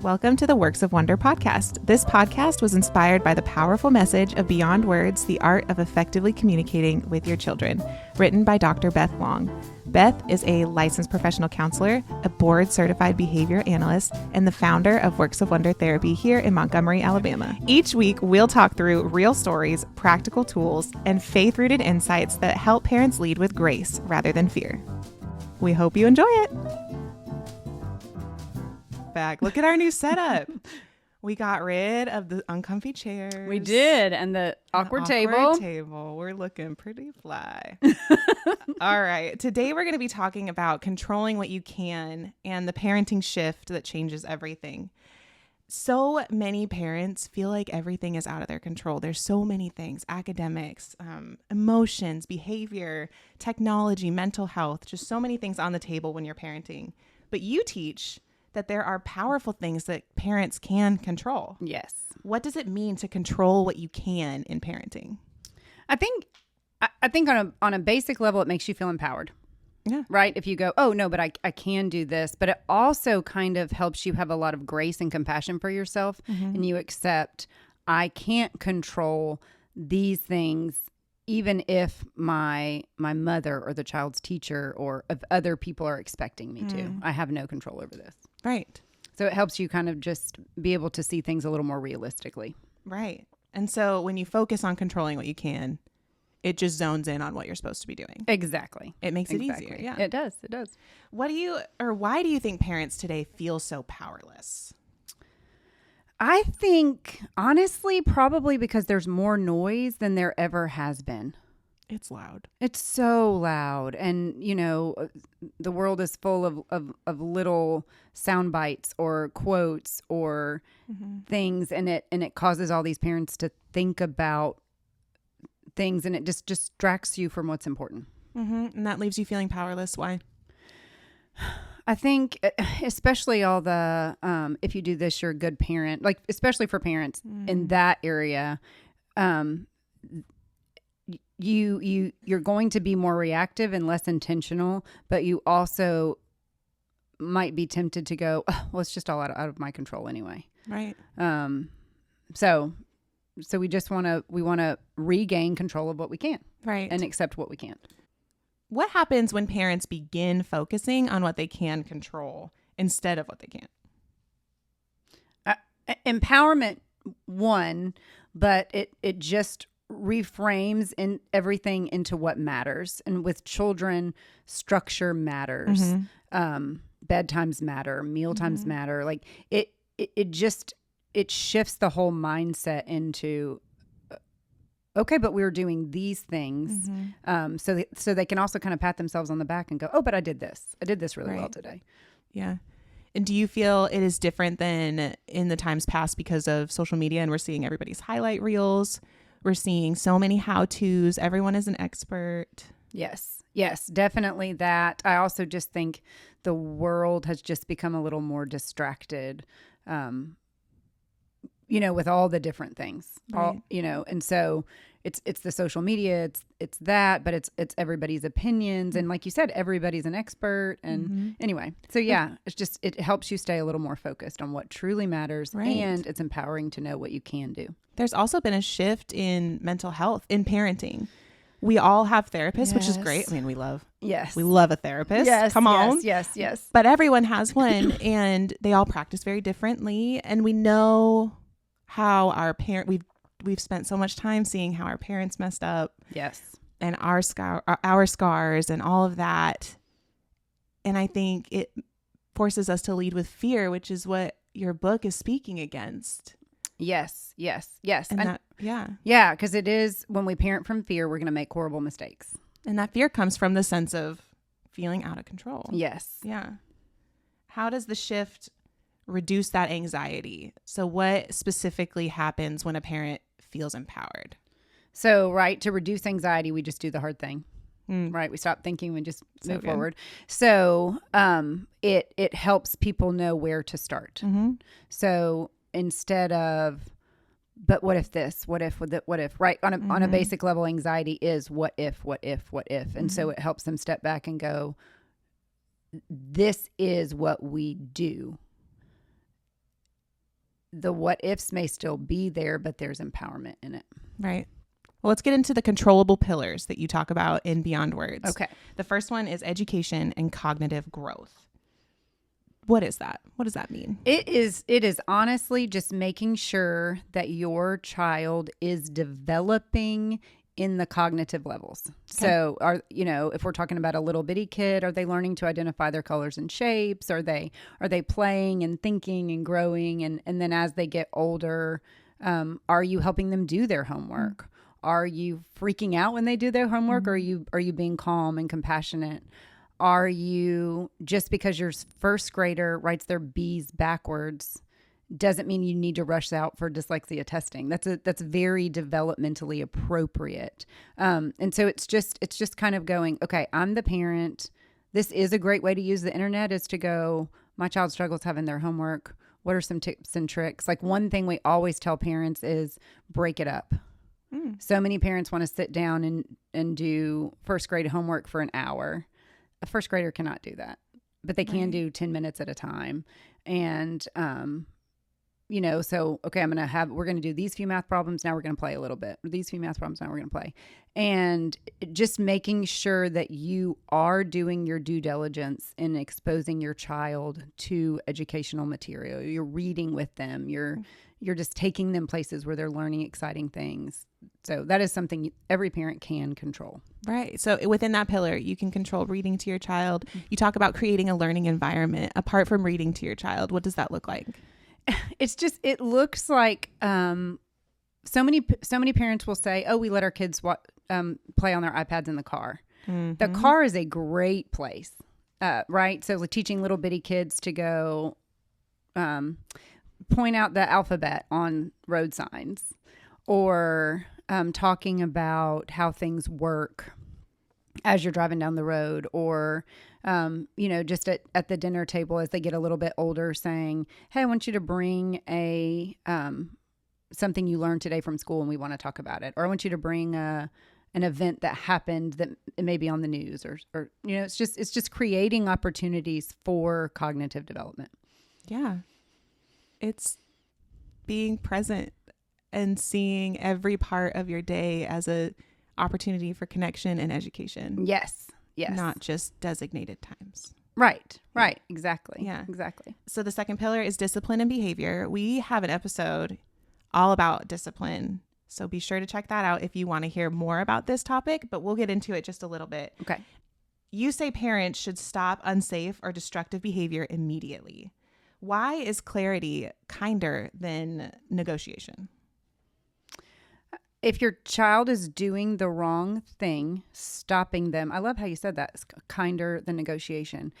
Welcome to the Works of Wonder podcast. This podcast was inspired by the powerful message of Beyond Words, the Art of Effectively Communicating with Your Children, written by Dr. Beth Long. Beth is a licensed professional counselor, a board-certified behavior analyst, and the founder of Works of Wonder Therapy here in Montgomery, Alabama. Each week, we'll talk through real stories, practical tools, and faith-rooted insights that help parents lead with grace rather than fear. We hope you enjoy it. Back. Look at our new setup. We got rid of the uncomfy chairs. We did. And the awkward table. We're looking pretty fly. All right. Today we're going to be talking about controlling what you can and the parenting shift that changes everything. So many parents feel like everything is out of their control. There's so many things: academics, emotions, behavior, technology, mental health, just so many things on the table when you're parenting. But you teach that there are powerful things that parents can control. Yes. What does it mean to control what you can in parenting? I think on a basic level, it makes you feel empowered. Yeah. Right? If you go, oh, no, but I can do this. But it also kind of helps you have a lot of grace and compassion for yourself. Mm-hmm. And you accept, I can't control these things, even if my mother or the child's teacher or if other people are expecting me to. I have no control over this. Right. So it helps you kind of just be able to see things a little more realistically. Right. And so when you focus on controlling what you can, it just zones in on what you're supposed to be doing. Exactly. It makes it easier. Yeah. It does. It does. Why do you think parents today feel so powerless? I think, honestly, probably because there's more noise than there ever has been. It's loud. It's so loud. And, you know, the world is full of little sound bites or quotes or things. And it causes all these parents to think about things, and it just distracts you from what's important. Mm-hmm. And that leaves you feeling powerless. Why? I think especially all the, if you do this, you're a good parent, like especially for parents in that area, you're going to be more reactive and less intentional, but you also might be tempted to go, oh, well, it's just all out of my control anyway. Right. So we just want to regain control of what we can. Right. And accept what we can't. What happens when parents begin focusing on what they can control instead of what they can't? Empowerment, one, but it just reframes in everything into what matters. And with children, structure matters. Bedtimes matter. Meal times matter. Like it shifts the whole mindset into, okay, but we're doing these things. So they can also kind of pat themselves on the back and go, oh, but I did this really well today. Yeah. And do you feel it is different than in the times past because of social media, and we're seeing everybody's highlight reels? We're seeing so many how-tos. Everyone is an expert. Yes, definitely that. I also just think the world has just become a little more distracted, with all the different things, right. And so it's the social media, it's that, but it's everybody's opinions. And like you said, everybody's an expert. And anyway, so yeah, it helps you stay a little more focused on what truly matters. Right. And it's empowering to know what you can do. There's also been a shift in mental health, in parenting. We all have therapists, which is great. I mean, we love a therapist. Yes, come on. Yes. But everyone has one, and they all practice very differently. And we know how we've spent so much time seeing how our parents messed up. Yes. And our scars and all of that. And I think it forces us to lead with fear, which is what your book is speaking against. Yes. And yeah, because it is, when we parent from fear, we're going to make horrible mistakes. And that fear comes from the sense of feeling out of control. Yes. Yeah. How does the shift reduce that anxiety? So what specifically happens when a parent feels empowered? So, right, to reduce anxiety, we just do the hard thing. Right. We stop thinking, we just move forward. So it helps people know where to start. So instead of, but what if this, what if, right? On a basic level, anxiety is what if. And so it helps them step back and go, this is what we do. the what ifs may still be there, but there's empowerment in it. Right. Well, let's get into the controllable pillars that you talk about in Beyond Words. Okay. The first one is education and cognitive growth. What is that? What does that mean? It is honestly just making sure that your child is developing in the cognitive levels. Okay. So if we're talking about a little bitty kid, are they learning to identify their colors and shapes? Are they playing and thinking and growing? And then as they get older, are you helping them do their homework? Mm-hmm. Are you freaking out when they do their homework? Mm-hmm. Or are you being calm and compassionate? Are you, just because your first grader writes their B's backwards doesn't mean you need to rush out for dyslexia testing. That's very developmentally appropriate. And so it's just kind of going, okay, I'm the parent. This is a great way to use the internet, is to go, my child struggles having their homework. What are some tips and tricks? Like, one thing we always tell parents is break it up. So many parents want to sit down and do first grade homework for an hour. A first grader cannot do that, but they can do 10 minutes at a time. And, so, okay, we're going to do these few math problems. Now we're going to play a little bit. These few math problems. Now we're going to play. And just making sure that you are doing your due diligence in exposing your child to educational material. You're reading with them. You're just taking them places where they're learning exciting things. So that is something every parent can control. Right. So within that pillar, you can control reading to your child. You talk about creating a learning environment apart from reading to your child. What does that look like? It looks like so many parents will say, oh, we let our kids play on their iPads in the car. Mm-hmm. The car is a great place, right? So teaching little bitty kids to go point out the alphabet on road signs, or talking about how things work as you're driving down the road, or just at the dinner table as they get a little bit older, saying, hey, I want you to bring something you learned today from school and we want to talk about it. Or I want you to bring an event that happened that it may be on the news, or it's just creating opportunities for cognitive development. Yeah. It's being present and seeing every part of your day as a opportunity for connection and education. Yes. Not just designated times. Right. Exactly. Yeah. Exactly. So the second pillar is discipline and behavior. We have an episode all about discipline. So be sure to check that out if you want to hear more about this topic, but we'll get into it just a little bit. Okay. You say parents should stop unsafe or destructive behavior immediately. Why is clarity kinder than negotiation? If your child is doing the wrong thing, stopping them. I love how you said that. It's kinder than negotiation.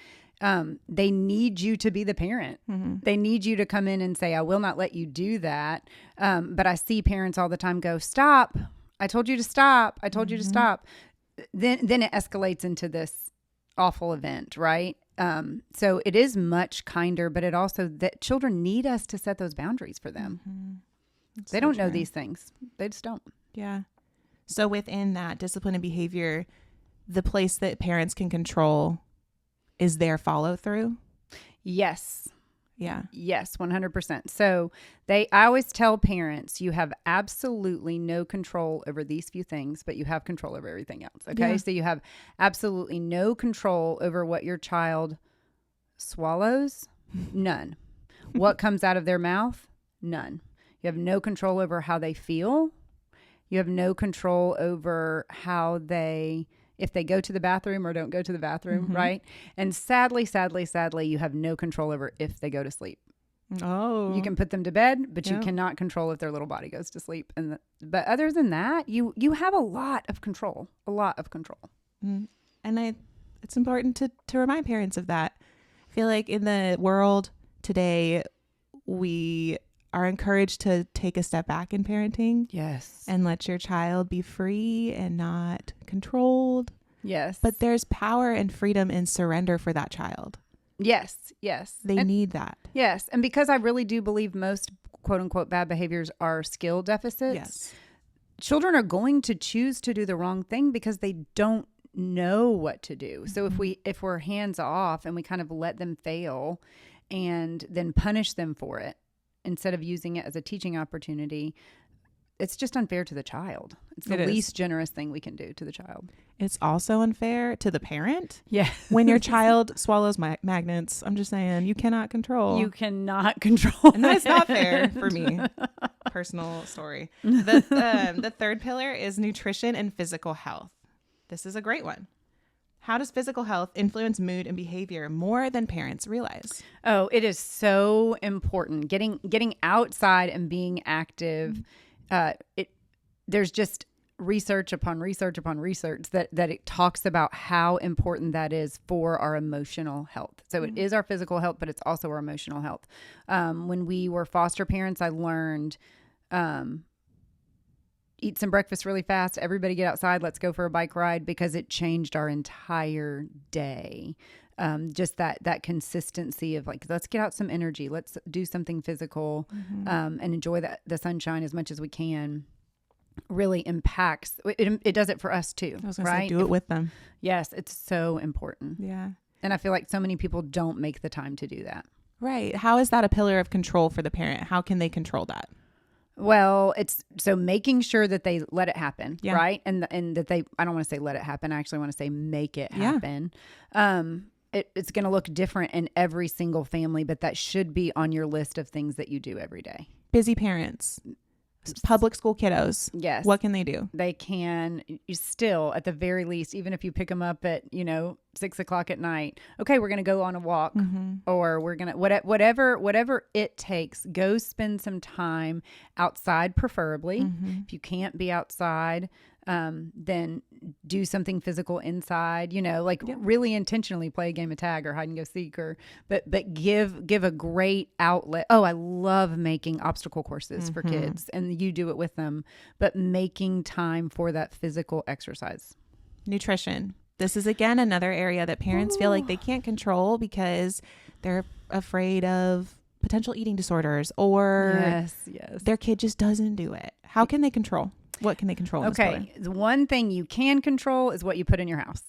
They need you to be the parent. Mm-hmm. They need you to come in and say, I will not let you do that. But I see parents all the time go, stop. I told you to stop. I told you to stop. Then it escalates into this awful event, right? So it is much kinder, but it also, that children need us to set those boundaries for them. Mm-hmm. They don't know these things. They just don't. Yeah. So within that discipline and behavior, the place that parents can control is their follow through. Yes. Yeah. Yes, 100%. So I always tell parents, you have absolutely no control over these few things, but you have control over everything else. Okay. Yeah. So you have absolutely no control over what your child swallows. None. What comes out of their mouth? None. You have no control over how they feel. You have no control over if they go to the bathroom or don't go to the bathroom, mm-hmm. right? And sadly, you have no control over if they go to sleep. Oh. You can put them to bed, but you cannot control if their little body goes to sleep. But other than that, you have a lot of control. Mm. And it's important to remind parents of that. I feel like in the world today, we are encouraged to take a step back in parenting. Yes. And let your child be free and not controlled. Yes. But there's power and freedom in surrender for that child. Yes. They need that. Yes. And because I really do believe most quote unquote bad behaviors are skill deficits. Yes. Children are going to choose to do the wrong thing because they don't know what to do. Mm-hmm. So if we're hands off and we kind of let them fail and then punish them for it, instead of using it as a teaching opportunity, it's just unfair to the child. It's the least generous thing we can do to the child. It's also unfair to the parent. Yeah. When your child swallows magnets, I'm just saying, you cannot control. You cannot control. And that's not fair for me. Personal story. The third pillar is nutrition and physical health. This is a great one. How does physical health influence mood and behavior more than parents realize? Oh, it is so important. Getting outside and being active. There's just research upon research upon research that it talks about how important that is for our emotional health. So it is our physical health, but it's also our emotional health. When we were foster parents, I learned, eat some breakfast really fast. Everybody get outside. Let's go for a bike ride, because it changed our entire day. Just that consistency of like, let's get out some energy. Let's do something physical, and enjoy the sunshine as much as we can. Really impacts. It does it for us too. I was gonna say, do it with them. Yes, it's so important. Yeah. And I feel like so many people don't make the time to do that. Right. How is that a pillar of control for the parent? How can they control that? Well, it's so making sure that they let it happen, Yeah. right? And that they, I don't want to say let it happen. I actually want to say make it happen. It's going to look different in every single family, but that should be on your list of things that you do every day. Busy parents, public school kiddos. Yes. What can they do? They can still, at the very least, even if you pick them up at, 6:00 at night, okay, we're going to go on a walk, or we're going to, whatever it takes, go spend some time outside, preferably. If you can't be outside, then do something physical inside, really intentionally play a game of tag or hide and go seek, but give a great outlet. Oh, I love making obstacle courses for kids, and you do it with them, but making time for that physical exercise. Nutrition. This is, again, another area that parents feel like they can't control because they're afraid of potential eating disorders, or their kid just doesn't do it. How can they control? What can they control? Okay. The one thing you can control is what you put in your house.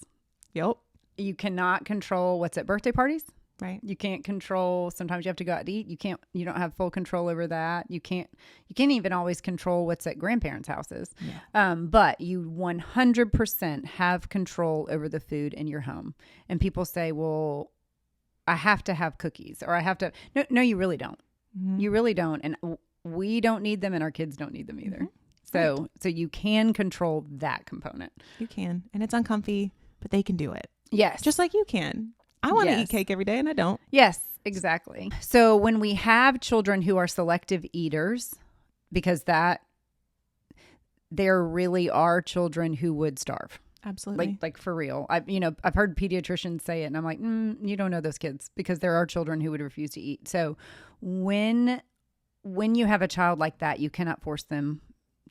Yep. You cannot control what's at birthday parties. Right. You can't control, sometimes you have to go out to eat. You don't have full control over that. You can't even always control what's at grandparents' houses. Yeah. But you 100% have control over the food in your home. And people say, well, I have to have cookies, or I have to. No, you really don't. You really don't. And we don't need them, and our kids don't need them either. So you can control that component. You can. And it's uncomfy, but they can do it. Yes. Just like you can. I want to eat cake every day, and I don't. Yes, exactly. So when we have children who are selective eaters, because there really are children who would starve. Absolutely. Like for real. I've heard pediatricians say it, and I'm like, you don't know those kids, because there are children who would refuse to eat. So when you have a child like that, you cannot force them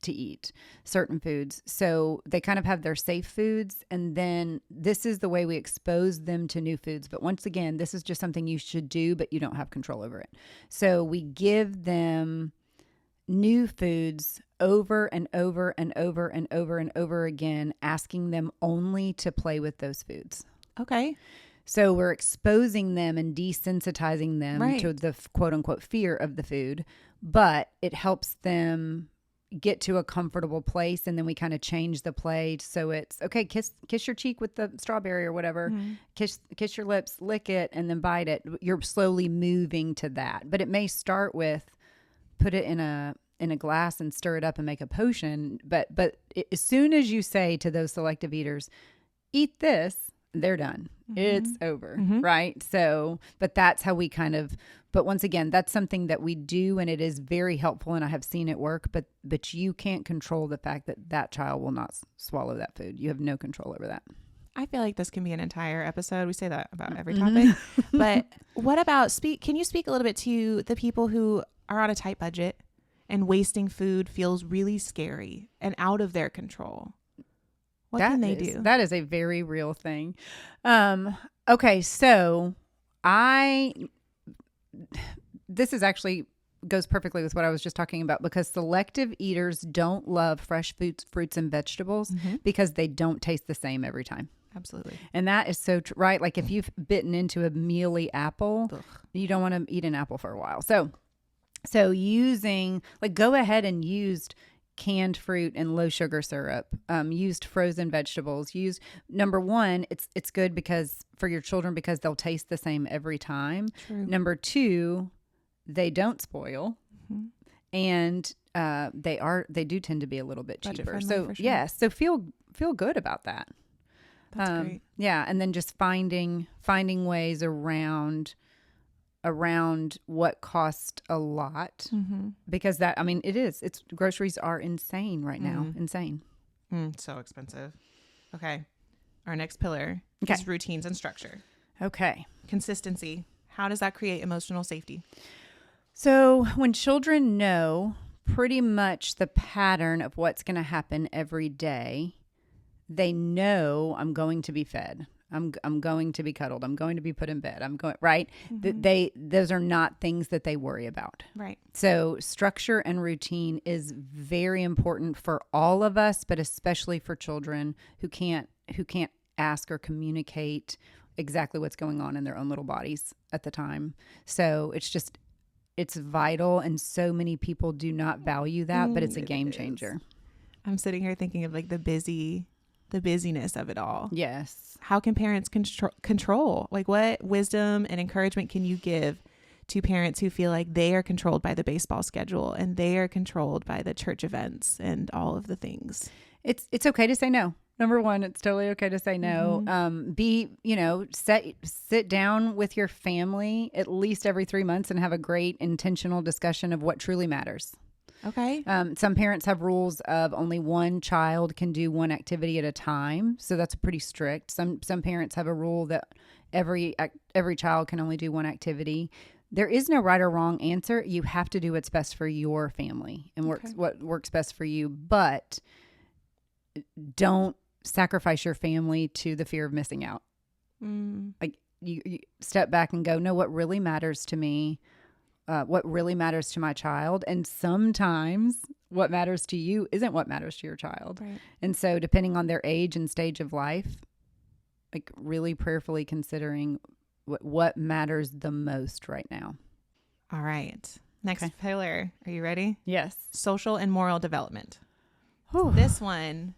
to eat certain foods. So they kind of have their safe foods, and then this is the way we expose them to new foods. But once again, this is just something you should do, but you don't have control over it. So we give them new foods over and over and over and over and over again, asking them only to play with those foods. Okay. So we're exposing them and desensitizing them to the quote unquote fear of the food, but it helps them get to a comfortable place, and then we kind of change the play. So it's okay, kiss your cheek with the strawberry or whatever, kiss your lips, lick it, and then bite it. You're slowly moving to that, but it may start with put it in a glass and stir it up and make a potion. But as soon as you say to those selective eaters, eat this, they're done. It's over, right? So, but that's how we but once again, that's something that we do, and it is very helpful, and I have seen it work, but you can't control the fact that child will not swallow that food. You have no control over that. I feel like this can be an entire episode. We say that about every topic. But what about can you speak a little bit to the people who are on a tight budget and wasting food feels really scary and out of their control? What can they do? That is a very real thing. Okay, so this is actually goes perfectly with what I was just talking about, because selective eaters don't love fresh fruits and vegetables because they don't taste the same every time. Absolutely. And that is so right. Like if you've bitten into a mealy apple, you don't want to eat an apple for a while. So So go ahead and use canned fruit and low sugar syrup, used frozen vegetables, number one, it's good because for your children, because they'll taste the same every time. True. Number two, they don't spoil. Mm-hmm. And they do tend to be a little bit cheaper. So sure. yes, so feel good about that. That's great. Yeah, and then just finding ways around what cost a lot, because it's groceries are insane right now. Insane. So expensive. Okay. Our next pillar is routines and structure. Okay. Consistency. How does that create emotional safety? So when children know pretty much the pattern of what's going to happen every day, they know I'm going to be fed. I'm going to be cuddled. I'm going to be put in bed. I'm going, right? Those are not things that they worry about. Right. So structure and routine is very important for all of us, but especially for children who can't ask or communicate exactly what's going on in their own little bodies at the time. So it's vital, and so many people do not value that, but it's a game changer. I'm sitting here thinking of like the busyness of it all. Yes. How can parents control? Like, what wisdom and encouragement can you give to parents who feel like they are controlled by the baseball schedule and they are controlled by the church events and all of the things? It's okay to say no. Number one, it's totally okay to say no. Sit down with your family at least every 3 months and have a great intentional discussion of what truly matters. Okay. Some parents have rules of only one child can do one activity at a time. So that's pretty strict. Some parents have a rule that every child can only do one activity. There is no right or wrong answer. You have to do what's best for your family and what works best for you. But don't sacrifice your family to the fear of missing out. Like you step back and go, no, what really matters to me, what really matters to my child. And sometimes what matters to you isn't what matters to your child. Right. And so depending on their age and stage of life, like really prayerfully considering what matters the most right now. All right. Next pillar. Are you ready? Yes. Social and moral development. Whew. This one,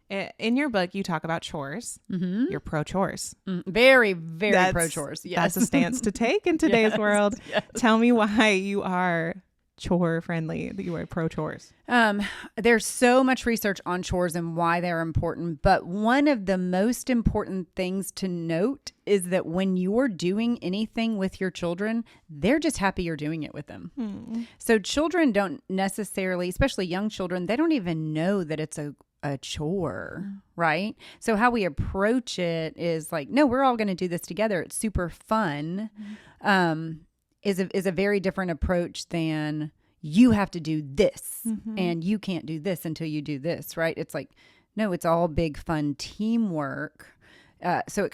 in your book, you talk about chores. You're pro chores. Very, very pro chores. Yes. That's a stance to take in today's world. Yes. Tell me why you are chore friendly, that you are pro chores. There's so much research on chores and why they're important, but one of the most important things to note is that when you're doing anything with your children, they're just happy you're doing it with them. So children don't necessarily, especially young children, they don't even know that it's a chore, right? So how we approach it is like, no, we're all going to do this together. It's super fun. Is a very different approach than you have to do this and you can't do this until you do this, right? It's like, no, it's all big fun teamwork. So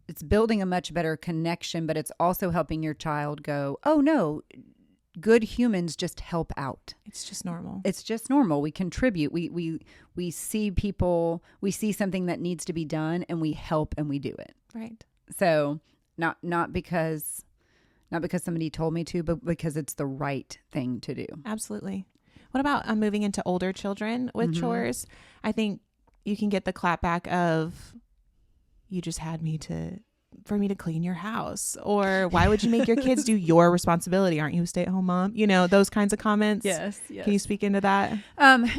it's building a much better connection, but it's also helping your child go, oh no, good humans just help out. It's just normal. It's just normal. We contribute. We see people, we see something that needs to be done and we help and we do it. Right. So not because somebody told me to, but because it's the right thing to do. Absolutely. What about moving into older children with chores? I think you can get the clapback of, you just had for me to clean your house, or why would you make your kids do your responsibility? Aren't you a stay-at-home mom? You know, those kinds of comments. Yes. Can you speak into that?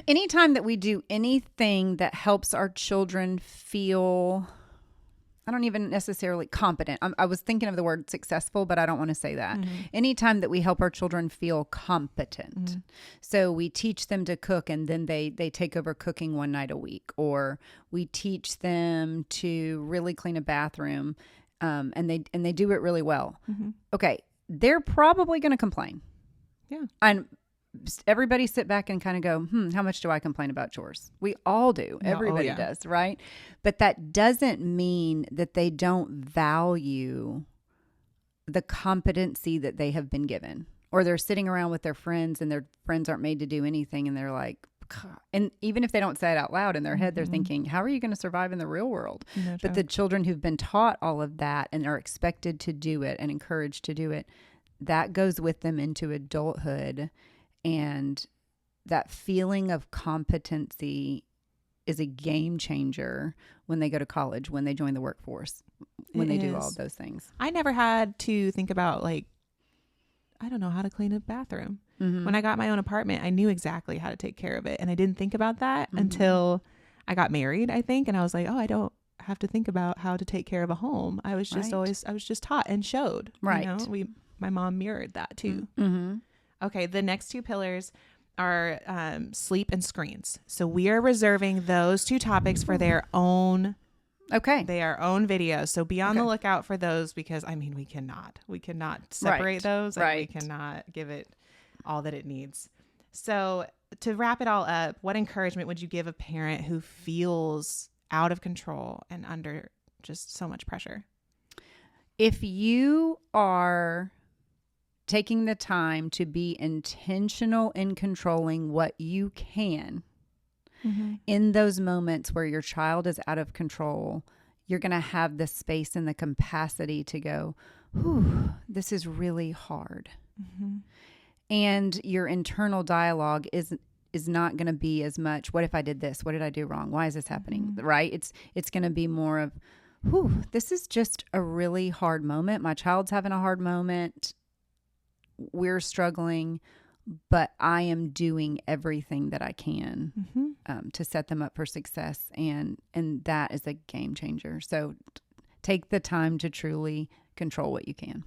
Anytime that we do anything that helps our children feel, I don't even necessarily competent. I was thinking of the word successful, but I don't want to say that. Anytime that we help our children feel competent. So we teach them to cook and then they take over cooking one night a week, or we teach them to really clean a bathroom and they do it really well. Okay. They're probably going to complain. Yeah. And everybody sit back and kind of go, how much do I complain about chores? We all do. Everybody does, right? But that doesn't mean that they don't value the competency that they have been given. Or they're sitting around with their friends and their friends aren't made to do anything and they're like, God. And even if they don't say it out loud in their head, they're thinking, how are you going to survive in the real world? But the children who've been taught all of that and are expected to do it and encouraged to do it, that goes with them into adulthood, and that feeling of competency is a game changer when they go to college, when they join the workforce, when they do all of those things. I never had to think about, like, I don't know how to clean a bathroom. Mm-hmm. When I got my own apartment, I knew exactly how to take care of it. And I didn't think about that until I got married, I think. And I was like, oh, I don't have to think about how to take care of a home. I was just I was just taught and showed. Right. You know? My mom mirrored that too. Mm-hmm. Okay. The next two pillars are sleep and screens. So we are reserving those two topics for their own own videos. So be on the lookout for those, because I mean, we cannot separate those. And we cannot give it all that it needs. So to wrap it all up, what encouragement would you give a parent who feels out of control and under just so much pressure? If you are taking the time to be intentional in controlling what you can, in those moments where your child is out of control, you're going to have the space and the capacity to go, whew, this is really hard. And your internal dialogue is not going to be as much, what if I did this? What did I do wrong? Why is this happening? Right? It's going to be more of, whew, this is just a really hard moment. My child's having a hard moment. We're struggling, but I am doing everything that I can to set them up for success. And that is a game changer. So take the time to truly control what you can.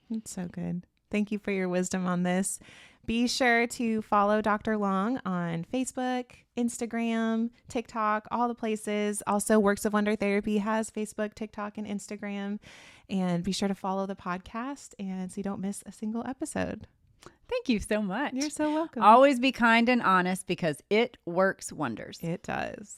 That's so good. Thank you for your wisdom on this. Be sure to follow Dr. Long on Facebook, Instagram, TikTok, all the places. Also, Works of Wonder Therapy has Facebook, TikTok, and Instagram. And be sure to follow the podcast and so you don't miss a single episode. Thank you so much. You're so welcome. Always be kind and honest, because it works wonders. It does.